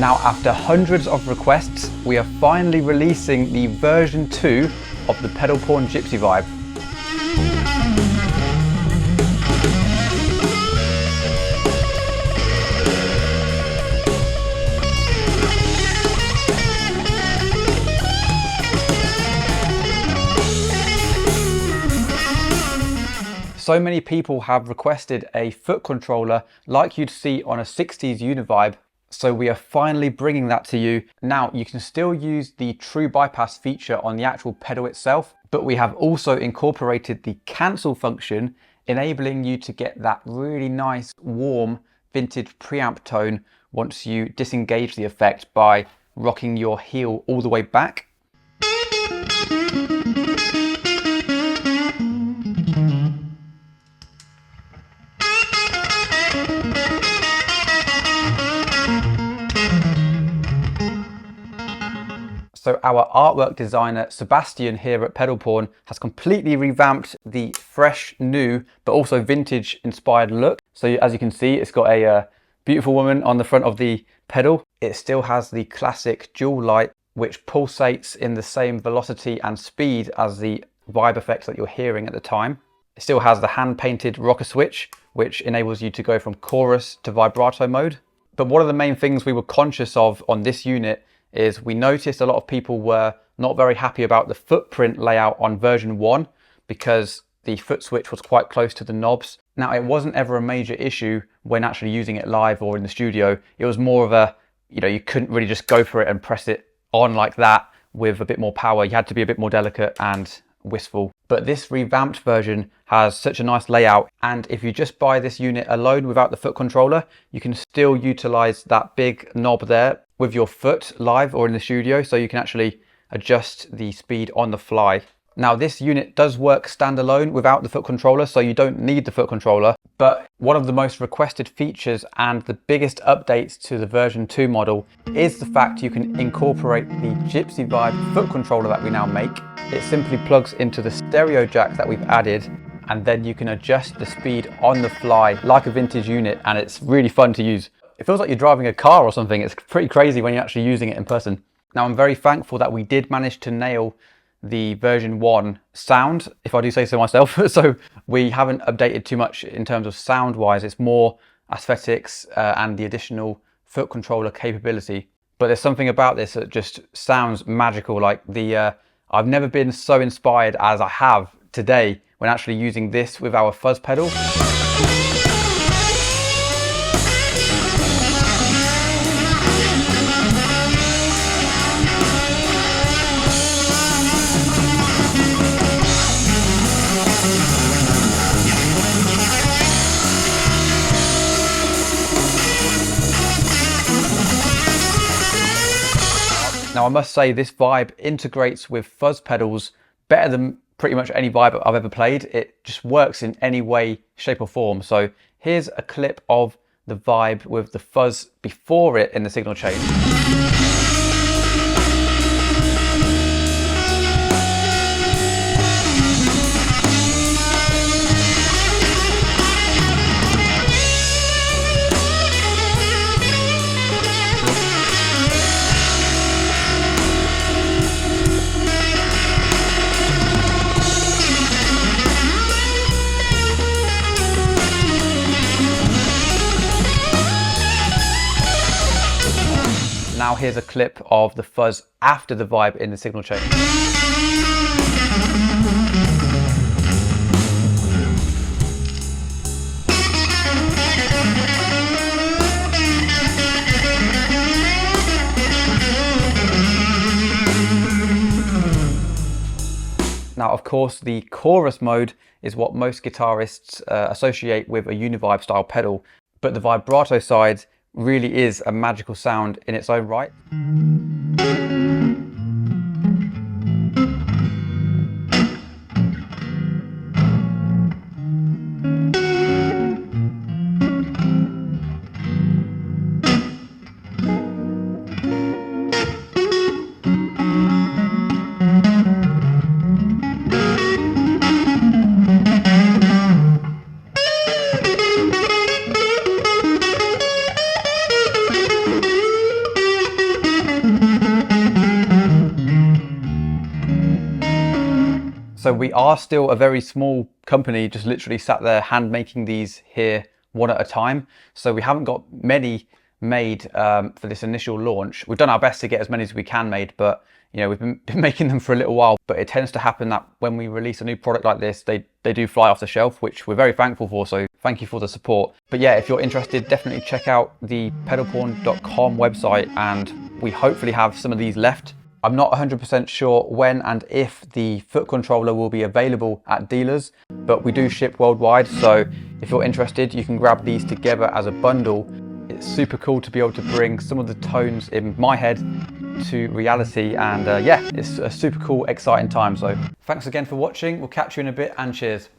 Now, after hundreds of requests, we are finally releasing the version 2 of the pedal porn Gypsy vibe. So many people have requested a foot controller like you'd see on a 60s Univibe, so we are finally bringing that to you. Now, you can still use the true bypass feature on the actual pedal itself, but we have also incorporated the cancel function, enabling you to get that really nice, warm, vintage preamp tone once you disengage the effect by rocking your heel all the way back. So our artwork designer, Sebastian here at Pedal Porn, has completely revamped the fresh, new, but also vintage inspired look. So as you can see, it's got a beautiful woman on the front of the pedal. It still has the classic dual light, which pulsates in the same velocity and speed as the vibe effects that you're hearing at the time. It still has the hand-painted rocker switch, which enables you to go from chorus to vibrato mode. But one of the main things we were conscious of on this unit is we noticed a lot of people were not very happy about the footprint layout on version 1 because the foot switch was quite close to the knobs. Now, it wasn't ever a major issue when actually using it live or in the studio. It was more of a, you couldn't really just go for it and press it on like that with a bit more power. You had to be a bit more delicate and wistful. But this revamped version has such a nice layout, and if you just buy this unit alone without the foot controller, you can still utilize that big knob there with your foot live or in the studio, so you can actually adjust the speed on the fly. Now, this unit does work standalone without the foot controller, so you don't need the foot controller, but one of the most requested features and the biggest updates to the version 2 model is the fact you can incorporate the Gypsy Vibe foot controller that we now make. It simply plugs into the stereo jack that we've added, and then you can adjust the speed on the fly like a vintage unit, and it's really fun to use. It feels like you're driving a car or something. It's pretty crazy when you're actually using it in person. Now, I'm very thankful that we did manage to nail the version 1 sound, if I do say so myself. So we haven't updated too much in terms of sound wise. It's more aesthetics and the additional foot controller capability. But there's something about this that just sounds magical. Like I've never been so inspired as I have today when actually using this with our fuzz pedal. Now, I must say this vibe integrates with fuzz pedals better than pretty much any vibe I've ever played. It just works in any way, shape or form. So here's a clip of the vibe with the fuzz before it in the signal chain. Now here's a clip of the fuzz after the vibe in the signal chain. Now, of course, the chorus mode is what most guitarists associate with a Univibe style pedal, but the vibrato side really is a magical sound in its own right. So we are still a very small company, just literally sat there hand making these here one at a time. So we haven't got many made for this initial launch. We've done our best to get as many as we can made, but you know, we've been making them for a little while. But it tends to happen that when we release a new product like this, they do fly off the shelf, which we're very thankful for. So thank you for the support. But yeah, if you're interested, definitely check out the pedalporn.com website, and we hopefully have some of these left. I'm not 100% sure when and if the foot controller will be available at dealers, but we do ship worldwide. So if you're interested, you can grab these together as a bundle. It's super cool to be able to bring some of the tones in my head to reality, and yeah, it's a super cool, exciting time. So thanks again for watching. We'll catch you in a bit, and cheers.